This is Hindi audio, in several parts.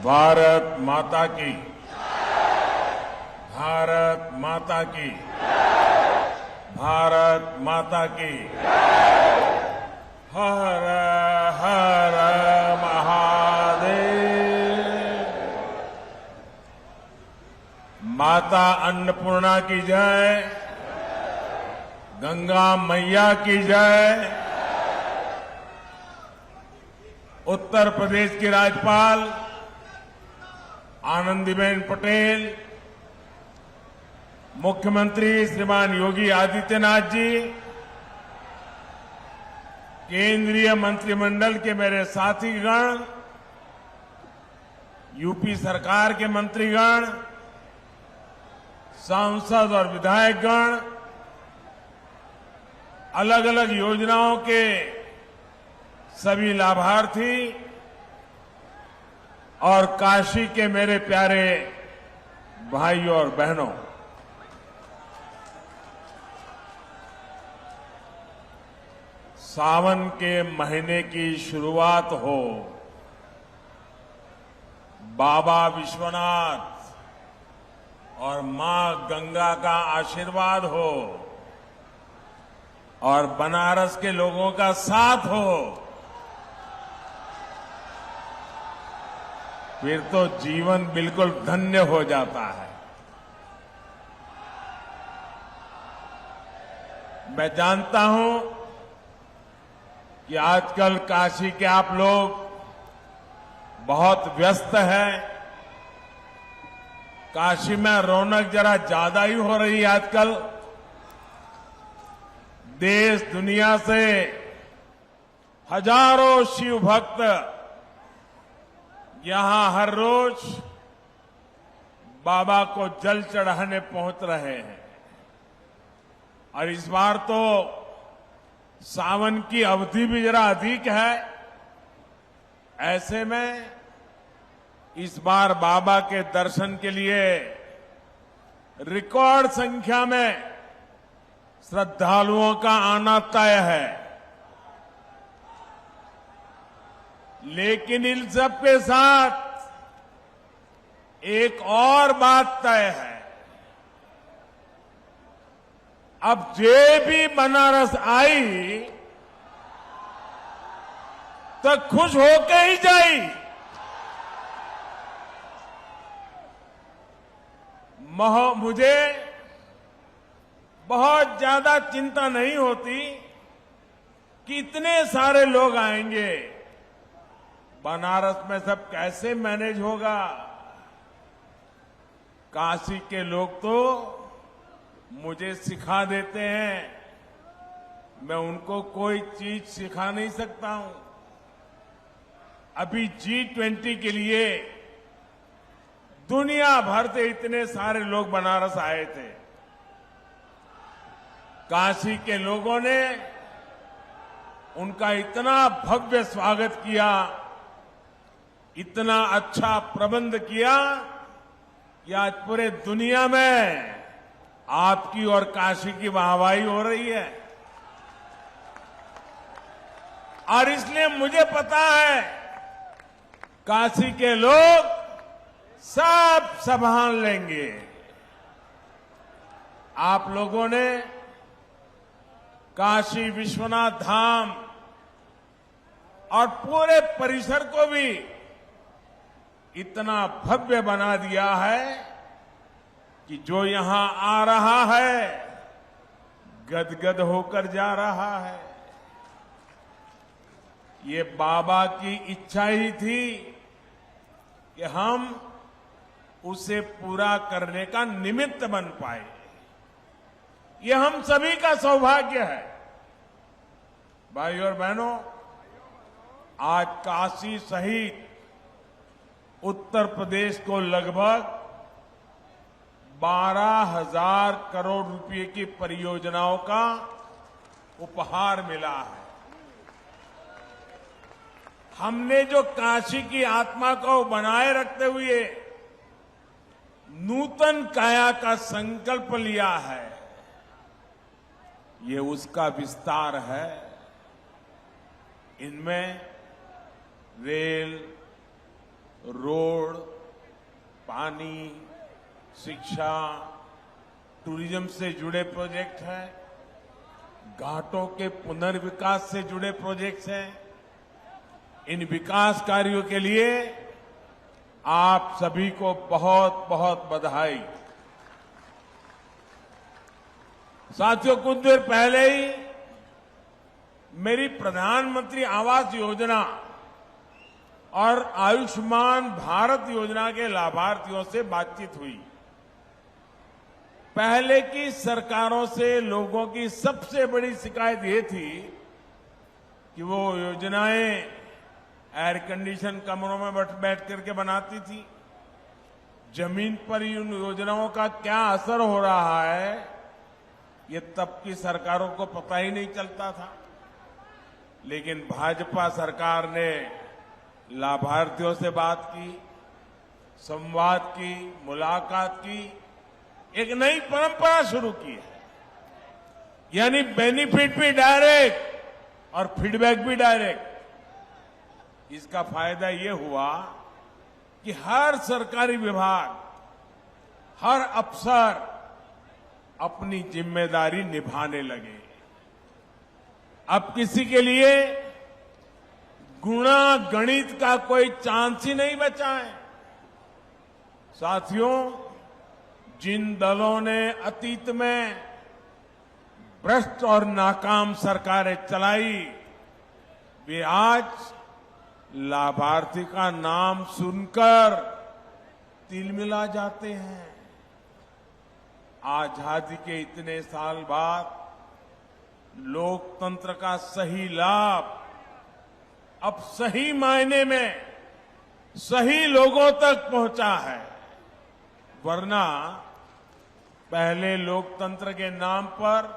भारत माता की, भारत माता की, भारत माता की। हर हर महादेव। माता अन्नपूर्णा की जय, गंगा मैया की जय। उत्तर प्रदेश की राज्यपाल आनंदीबेन पटेल, मुख्यमंत्री श्रीमान योगी आदित्यनाथ जी, केंद्रीय मंत्रिमंडल के मेरे साथीगण, यूपी सरकार के मंत्रीगण, सांसद और विधायकगण, अलग अलग योजनाओं के सभी लाभार्थी और काशी के मेरे प्यारे भाइयों और बहनों, सावन के महीने की शुरुआत हो, बाबा विश्वनाथ और मां गंगा का आशीर्वाद हो और बनारस के लोगों का साथ हो, फिर तो जीवन बिल्कुल धन्य हो जाता है। मैं जानता हूं कि आजकल काशी के आप लोग बहुत व्यस्त हैं। काशी में रौनक जरा ज्यादा ही हो रही है आजकल। देश दुनिया से हजारों शिव भक्त यहां हर रोज बाबा को जल चढ़ाने पहुंच रहे हैं और इस बार तो सावन की अवधि भी जरा अधिक है। ऐसे में इस बार बाबा के दर्शन के लिए रिकॉर्ड संख्या में श्रद्धालुओं का आना तय है। लेकिन इन सब के साथ एक और बात तय है। अब जे भी बनारस आई तो खुश होके ही जाई। मुझे बहुत ज्यादा चिंता नहीं होती कि इतने सारे लोग आएंगे, बनारस में सब कैसे मैनेज होगा। काशी के लोग तो मुझे सिखा देते हैं, मैं उनको कोई चीज सिखा नहीं सकता हूं। अभी G20 के लिए दुनिया भर से इतने सारे लोग बनारस आए थे। काशी के लोगों ने उनका इतना भव्य स्वागत किया, इतना अच्छा प्रबंध किया कि आज पूरे दुनिया में आपकी और काशी की वाहवाही हो रही है। और इसलिए मुझे पता है काशी के लोग सब संभाल लेंगे। आप लोगों ने काशी विश्वनाथ धाम और पूरे परिसर को भी इतना भव्य बना दिया है कि जो यहां आ रहा है गदगद होकर जा रहा है। ये बाबा की इच्छा ही थी कि हम उसे पूरा करने का निमित्त बन पाए। ये हम सभी का सौभाग्य है। भाइयों और बहनों, आज काशी सहित उत्तर प्रदेश को लगभग 12,000 करोड़ रुपए की परियोजनाओं का उपहार मिला है। हमने जो काशी की आत्मा को बनाए रखते हुए नूतन काया का संकल्प लिया है, ये उसका विस्तार है। इनमें रेल, रोड, पानी, शिक्षा, टूरिज्म से जुड़े प्रोजेक्ट हैं, घाटों के पुनर्विकास से जुड़े प्रोजेक्ट्स हैं। इन विकास कार्यों के लिए आप सभी को बहुत बहुत बधाई। साथियों, कुछ देर पहले ही मेरी प्रधानमंत्री आवास योजना और आयुष्मान भारत योजना के लाभार्थियों से बातचीत हुई। पहले की सरकारों से लोगों की सबसे बड़ी शिकायत ये थी कि वो योजनाएं एयर कंडीशन कमरों में बैठ करके बनाती थी। जमीन पर उन योजनाओं का क्या असर हो रहा है, ये तब की सरकारों को पता ही नहीं चलता था। लेकिन भाजपा सरकार ने लाभार्थियों से बात की, संवाद की, मुलाकात की, एक नई परंपरा शुरू की है। यानी बेनिफिट भी डायरेक्ट और फीडबैक भी डायरेक्ट। इसका फायदा ये हुआ कि हर सरकारी विभाग, हर अफसर अपनी जिम्मेदारी निभाने लगे। अब किसी के लिए गुणा गणित का कोई चांस ही नहीं बचा है। साथियों, जिन दलों ने अतीत में भ्रष्ट और नाकाम सरकारें चलाई, वे आज लाभार्थी का नाम सुनकर तिलमिला जाते हैं। आजादी के इतने साल बाद लोकतंत्र का सही लाभ अब सही मायने में सही लोगों तक पहुंचा है। वरना पहले लोकतंत्र के नाम पर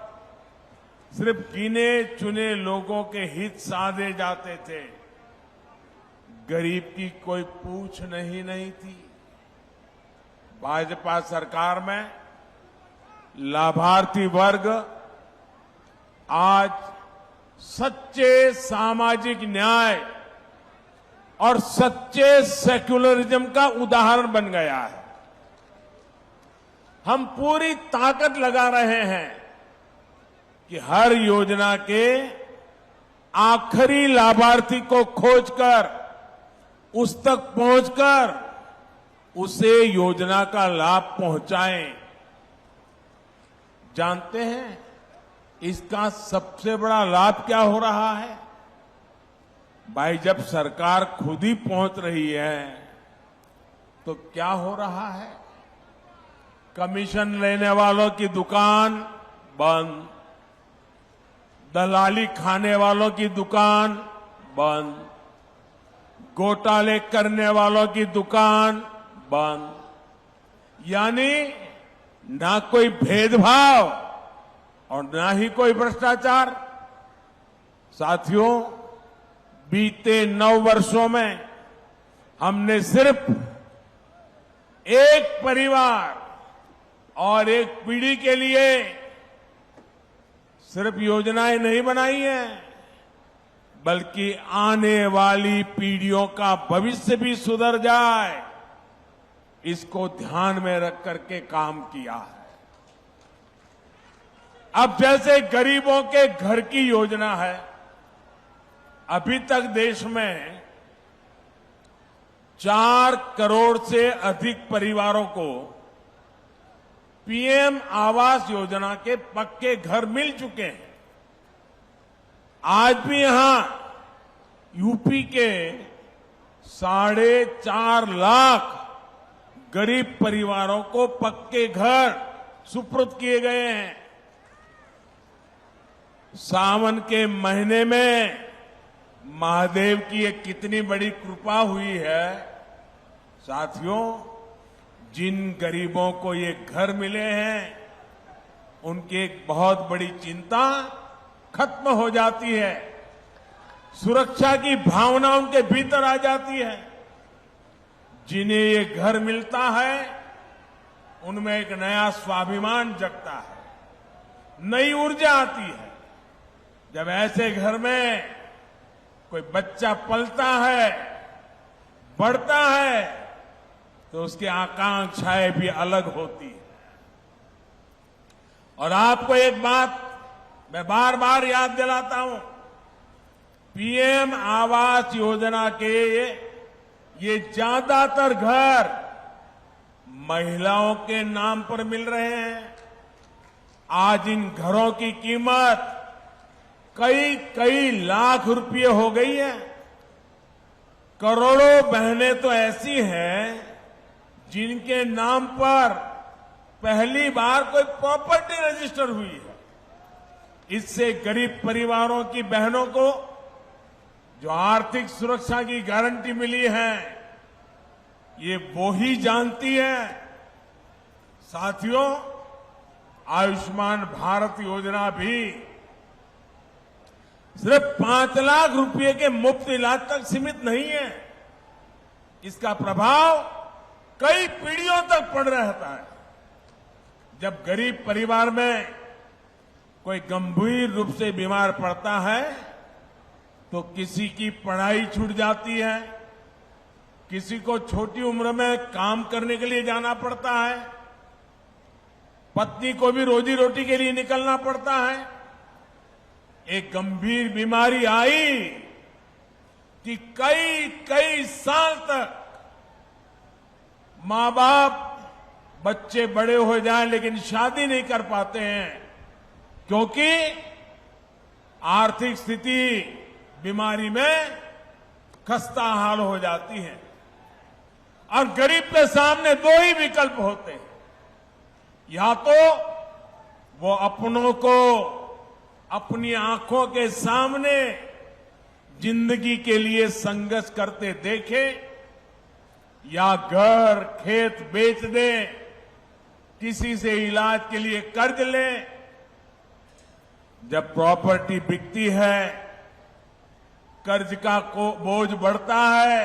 सिर्फ गिने चुने लोगों के हित साधे जाते थे, गरीब की कोई पूछ नहीं थी। भाजपा सरकार में लाभार्थी वर्ग आज सच्चे सामाजिक न्याय और सच्चे सेक्युलरिज्म का उदाहरण बन गया है। हम पूरी ताकत लगा रहे हैं कि हर योजना के आखिरी लाभार्थी को खोजकर, उस तक पहुंचकर उसे योजना का लाभ पहुंचाएं। जानते हैं इसका सबसे बड़ा लाभ क्या हो रहा है? भाई, जब सरकार खुद ही पहुंच रही है तो क्या हो रहा है? कमीशन लेने वालों की दुकान बंद, दलाली खाने वालों की दुकान बंद, घोटाले करने वालों की दुकान बंद। यानी ना कोई भेदभाव और ना ही कोई भ्रष्टाचार। साथियों, बीते 9 वर्षों में हमने सिर्फ एक परिवार और एक पीढ़ी के लिए सिर्फ योजनाएं नहीं बनाई हैं, बल्कि आने वाली पीढ़ियों का भविष्य भी सुधर जाए, इसको ध्यान में रख करके काम किया है। अब जैसे गरीबों के घर की योजना है, अभी तक देश में 4 करोड़ से अधिक परिवारों को पीएम आवास योजना के पक्के घर मिल चुके हैं। आज भी यहां यूपी के 4.5 लाख गरीब परिवारों को पक्के घर सुपुर्द किए गए हैं। सावन के महीने में महादेव की एक कितनी बड़ी कृपा हुई है। साथियों, जिन गरीबों को ये घर मिले हैं, उनकी एक बहुत बड़ी चिंता खत्म हो जाती है। सुरक्षा की भावना उनके भीतर आ जाती है। जिन्हें ये घर मिलता है, उनमें एक नया स्वाभिमान जगता है, नई ऊर्जा आती है। जब ऐसे घर में कोई बच्चा पलता है, बढ़ता है तो उसकी आकांक्षाएं भी अलग होती है। और आपको एक बात मैं बार बार याद दिलाता हूं, पीएम आवास योजना के ये ज्यादातर घर महिलाओं के नाम पर मिल रहे हैं। आज इन घरों की कीमत कई कई लाख रुपए हो गई है। करोड़ों बहनें तो ऐसी हैं जिनके नाम पर पहली बार कोई प्रॉपर्टी रजिस्टर हुई है। इससे गरीब परिवारों की बहनों को जो आर्थिक सुरक्षा की गारंटी मिली है, ये वो ही जानती है। साथियों, आयुष्मान भारत योजना भी सिर्फ 5 लाख रुपए के मुफ्त इलाज तक सीमित नहीं है। इसका प्रभाव कई पीढ़ियों तक पड़ रहता है। जब गरीब परिवार में कोई गंभीर रूप से बीमार पड़ता है तो किसी की पढ़ाई छूट जाती है, किसी को छोटी उम्र में काम करने के लिए जाना पड़ता है, पत्नी को भी रोजी रोटी के लिए निकलना पड़ता है। एक गंभीर बीमारी आई कि कई कई साल तक मां बाप बच्चे बड़े हो जाएं लेकिन शादी नहीं कर पाते हैं, क्योंकि आर्थिक स्थिति बीमारी में खस्ता हाल हो जाती है। और गरीब के सामने 2 ही विकल्प होते हैं, या तो वो अपनों को अपनी आंखों के सामने जिंदगी के लिए संघर्ष करते देखे, या घर खेत बेच दे, किसी से इलाज के लिए कर्ज ले। जब प्रॉपर्टी बिकती है, कर्ज का बोझ बढ़ता है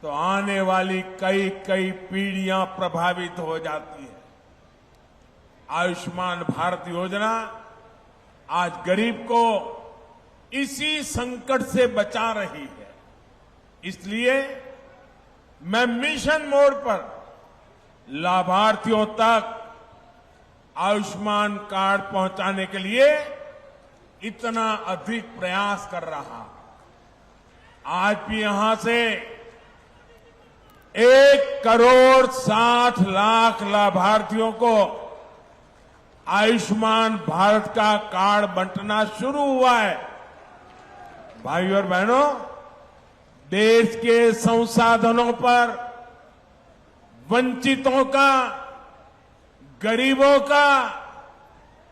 तो आने वाली कई कई पीढ़ियां प्रभावित हो जाती है। आयुष्मान भारत योजना आज गरीब को इसी संकट से बचा रही है। इसलिए मैं मिशन मोड पर लाभार्थियों तक आयुष्मान कार्ड पहुंचाने के लिए इतना अधिक प्रयास कर रहा। आज भी यहां से 1,60,00,000 लाभार्थियों को आयुष्मान भारत का कार्ड बंटना शुरू हुआ है। भाइयों और बहनों, देश के संसाधनों पर वंचितों का, गरीबों का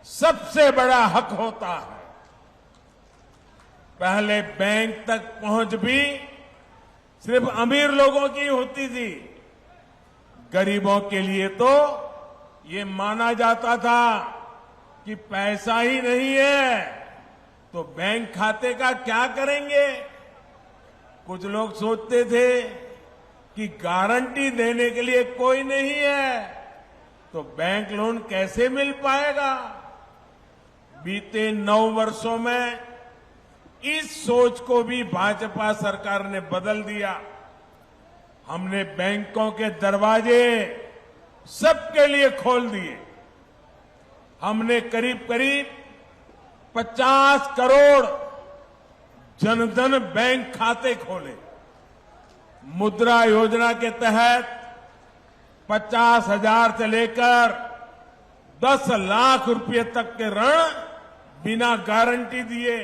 सबसे बड़ा हक होता है। पहले बैंक तक पहुंच भी सिर्फ अमीर लोगों की होती थी। गरीबों के लिए तो ये माना जाता था कि पैसा ही नहीं है तो बैंक खाते का क्या करेंगे। कुछ लोग सोचते थे कि गारंटी देने के लिए कोई नहीं है तो बैंक लोन कैसे मिल पाएगा। बीते 9 वर्षों में इस सोच को भी भाजपा सरकार ने बदल दिया। हमने बैंकों के दरवाजे सबके लिए खोल दिए। हमने करीब करीब 50 करोड़ जनधन बैंक खाते खोले। मुद्रा योजना के तहत 50,000 से लेकर 10 लाख रुपए तक के ऋण बिना गारंटी दिए।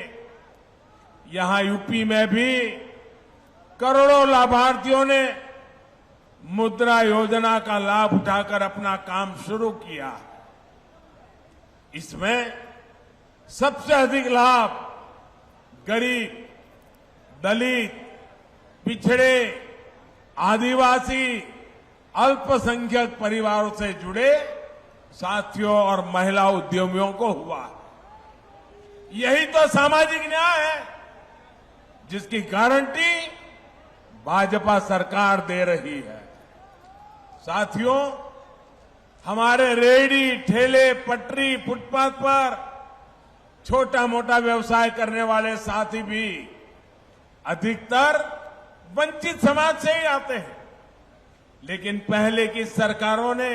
यहां यूपी में भी करोड़ों लाभार्थियों ने मुद्रा योजना का लाभ उठाकर अपना काम शुरू किया। इसमें सबसे अधिक लाभ गरीब, दलित, पिछड़े, आदिवासी, अल्पसंख्यक परिवारों से जुड़े साथियों और महिला उद्यमियों को हुआ। यही तो सामाजिक न्याय है जिसकी गारंटी भाजपा सरकार दे रही है। साथियों, हमारे रेहड़ी, ठेले, पटरी, फुटपाथ पर छोटा मोटा व्यवसाय करने वाले साथी भी अधिकतर वंचित समाज से ही आते हैं। लेकिन पहले की सरकारों ने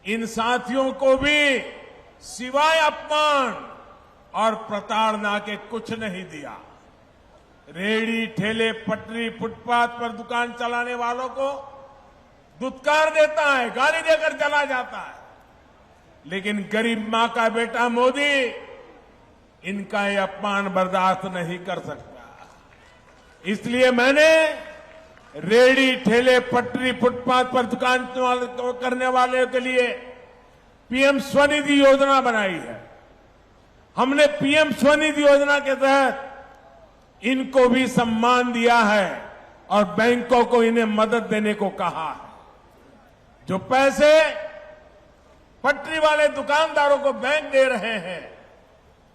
इन साथियों को भी सिवाय अपमान और प्रताड़ना के कुछ नहीं दिया। रेहड़ी, ठेले, पटरी, फुटपाथ पर दुकान चलाने वालों को दुत्कार देता है, गाली देकर चला जाता है। लेकिन गरीब मां का बेटा मोदी इनका ये अपमान बर्दाश्त नहीं कर सकता। इसलिए मैंने रेहड़ी, ठेले, पटरी, फुटपाथ पर दुकान करने वाले के लिए पीएम स्वनिधि योजना बनाई है। हमने पीएम स्वनिधि योजना के तहत इनको भी सम्मान दिया है और बैंकों को इन्हें मदद देने को कहा है। जो पैसे पटरी वाले दुकानदारों को बैंक दे रहे हैं,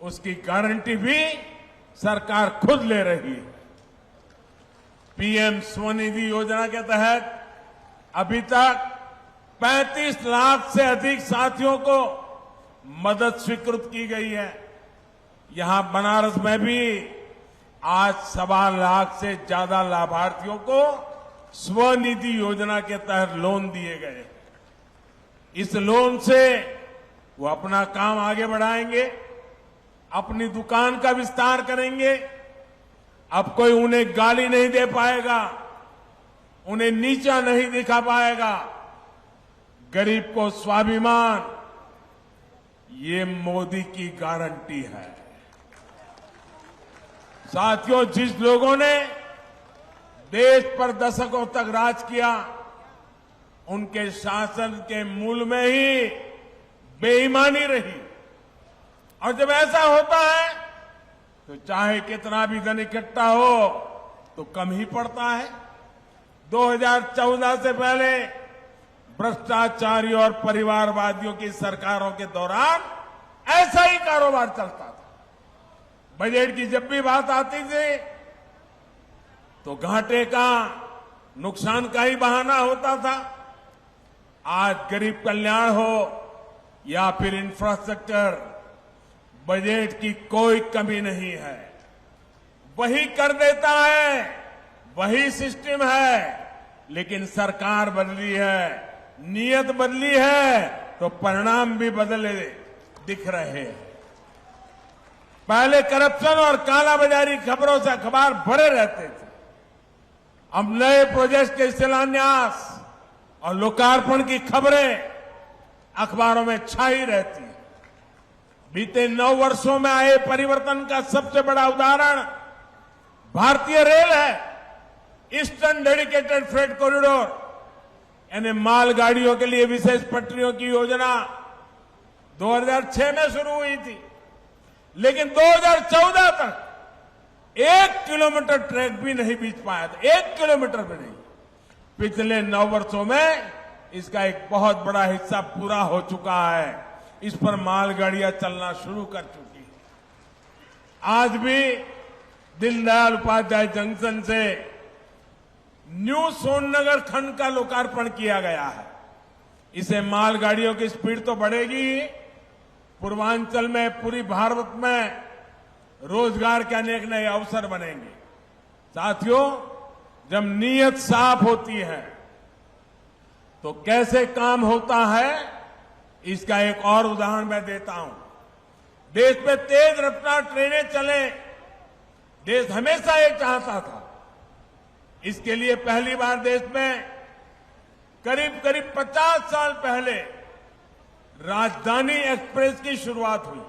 उसकी गारंटी भी सरकार खुद ले रही है। पीएम स्वनिधि योजना के तहत अभी तक 35 लाख से अधिक साथियों को मदद स्वीकृत की गई है। यहां बनारस में भी आज 1.25 लाख से ज्यादा लाभार्थियों को स्वनिधि योजना के तहत लोन दिए गए। इस लोन से वो अपना काम आगे बढ़ाएंगे, अपनी दुकान का विस्तार करेंगे। अब कोई उन्हें गाली नहीं दे पाएगा, उन्हें नीचा नहीं दिखा पाएगा। गरीब को स्वाभिमान, ये मोदी की गारंटी है। साथियों, जिस लोगों ने देश पर दशकों तक राज किया, उनके शासन के मूल में ही बेईमानी रही। और जब ऐसा होता है तो चाहे कितना भी धन इकट्ठा हो तो कम ही पड़ता है। 2014 से पहले भ्रष्टाचारियों और परिवारवादियों की सरकारों के दौरान ऐसा ही कारोबार चलता था। बजट की जब भी बात आती थी तो घाटे का, नुकसान का ही बहाना होता था। आज गरीब कल्याण हो या फिर इंफ्रास्ट्रक्चर, बजट की कोई कमी नहीं है। वही कर देता है, वही सिस्टम है, लेकिन सरकार बदली है, नीयत बदली है तो परिणाम भी बदले दिख रहे हैं। पहले करप्शन और कालाबाजारी खबरों से अखबार भरे रहते थे। अब नए प्रोजेक्ट के शिलान्यास और लोकार्पण की खबरें अखबारों में छाई रहती है। बीते 9 वर्षों में आए परिवर्तन का सबसे बड़ा उदाहरण भारतीय रेल है। ईस्टर्न डेडिकेटेड फ्रेट कॉरिडोर, यानी मालगाड़ियों के लिए विशेष पटरियों की योजना 2006 में शुरू हुई थी, लेकिन 2014 तक 1 किलोमीटर ट्रैक भी नहीं बीत पाया था। 1 किलोमीटर भी नहीं। पिछले 9 वर्षों में इसका एक बहुत बड़ा हिस्सा पूरा हो चुका है। इस पर मालगाड़ियां चलना शुरू कर चुकी है। आज भी दीनदयाल उपाध्याय जंक्शन से न्यू सोननगर खंड का लोकार्पण किया गया है। इसे मालगाड़ियों की स्पीड तो बढ़ेगी ही, पूर्वांचल में, पूरी भारत में रोजगार के अनेक नए अवसर बनेंगे। साथियों, जब नीयत साफ होती है तो कैसे काम होता है, इसका एक और उदाहरण मैं देता हूं। देश में तेज रफ्तार ट्रेनें चले, देश हमेशा ये चाहता था। इसके लिए पहली बार देश में करीब 50 साल पहले राजधानी एक्सप्रेस की शुरुआत हुई।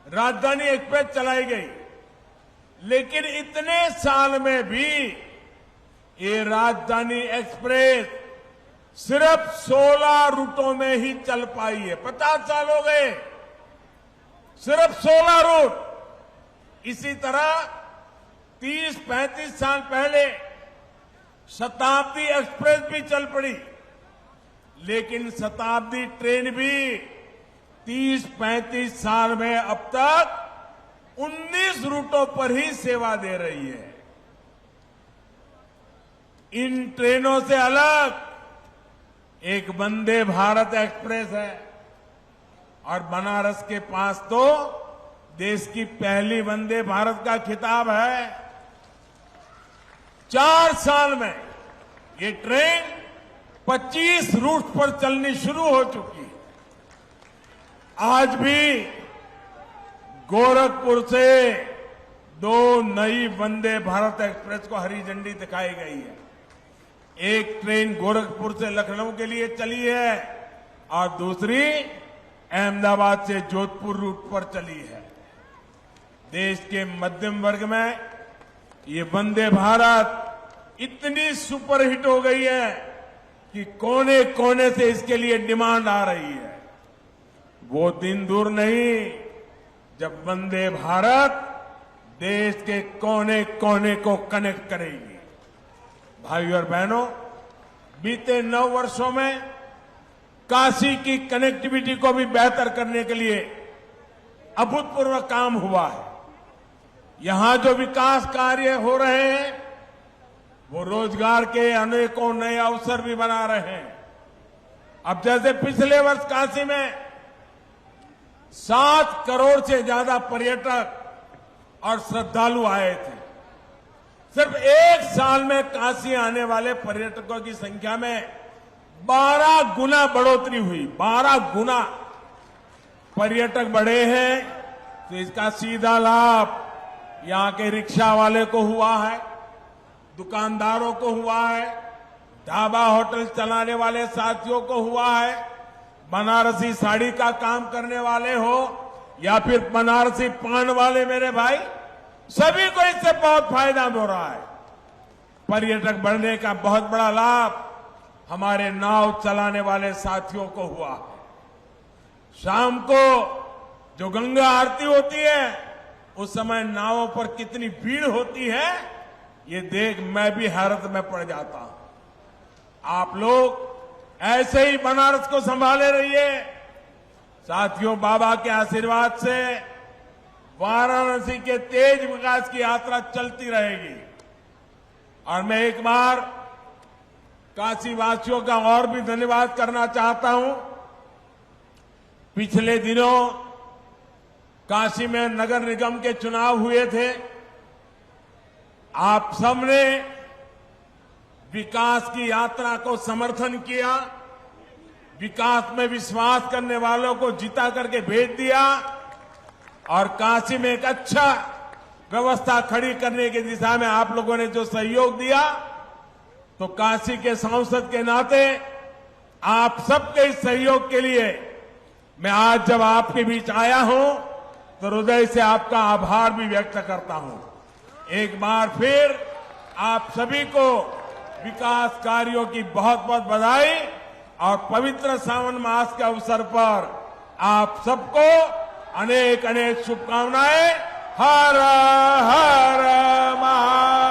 राजधानी एक्सप्रेस चलाई गई, लेकिन इतने साल में भी ये राजधानी एक्सप्रेस सिर्फ 16 रूटों में ही चल पाई है। 50 साल हो गए, सिर्फ 16 रूट। इसी तरह 30-35 साल पहले शताब्दी एक्सप्रेस भी चल पड़ी, लेकिन शताब्दी ट्रेन भी 30-35 साल में अब तक 19 रूटों पर ही सेवा दे रही है। इन ट्रेनों से अलग एक वंदे भारत एक्सप्रेस है, और बनारस के पास तो देश की पहली वंदे भारत का खिताब है। 4 साल में ये ट्रेन 25 रूट पर चलनी शुरू हो चुकी है। आज भी गोरखपुर से 2 नई वंदे भारत एक्सप्रेस को हरी झंडी दिखाई गई है। एक ट्रेन गोरखपुर से लखनऊ के लिए चली है और दूसरी अहमदाबाद से जोधपुर रूट पर चली है। देश के मध्यम वर्ग में ये वंदे भारत इतनी सुपरहिट हो गई है कि कोने कोने से इसके लिए डिमांड आ रही है। वो दिन दूर नहीं जब वंदे भारत देश के कोने कोने को कनेक्ट करेगी। भाइयों और बहनों, बीते 9 वर्षों में काशी की कनेक्टिविटी को भी बेहतर करने के लिए अभूतपूर्व काम हुआ है। यहां जो विकास कार्य हो रहे हैं वो रोजगार के अनेकों नए अवसर भी बना रहे हैं। अब जैसे पिछले वर्ष काशी में 7 करोड़ से ज्यादा पर्यटक और श्रद्धालु आए थे। सिर्फ 1 साल में काशी आने वाले पर्यटकों की संख्या में 12 गुना बढ़ोतरी हुई। 12 गुना पर्यटक बढ़े हैं तो इसका सीधा लाभ यहां के रिक्शा वाले को हुआ है, दुकानदारों को हुआ है, ढाबा होटल चलाने वाले साथियों को हुआ है, बनारसी साड़ी का काम करने वाले हो या फिर बनारसी पान वाले मेरे भाई, सभी को इससे बहुत फायदा हो रहा है। पर्यटक बढ़ने का बहुत बड़ा लाभ हमारे नाव चलाने वाले साथियों को हुआ है। शाम को जो गंगा आरती होती है उस समय नावों पर कितनी भीड़ होती है ये देख मैं भी हैरत में पड़ जाता हूं। आप लोग ऐसे ही बनारस को संभाले रहिए। साथियों, बाबा के आशीर्वाद से वाराणसी के तेज विकास की यात्रा चलती रहेगी। और मैं एक बार काशी वासियों का और भी धन्यवाद करना चाहता हूं। पिछले दिनों काशी में नगर निगम के चुनाव हुए थे। आप सबने विकास की यात्रा को समर्थन किया, विकास में विश्वास करने वालों को जिता करके भेज दिया और काशी में एक अच्छा व्यवस्था खड़ी करने की दिशा में आप लोगों ने जो सहयोग दिया, तो काशी के सांसद के नाते आप सबके इस सहयोग के लिए मैं आज जब आपके बीच आया हूं तो हृदय से आपका आभार भी व्यक्त करता हूं। एक बार फिर आप सभी को विकास कार्यों की बहुत बहुत बधाई और पवित्र सावन मास के अवसर पर आप सबको अनेक अनेक शुभकामनाएं। हर हर महादेव।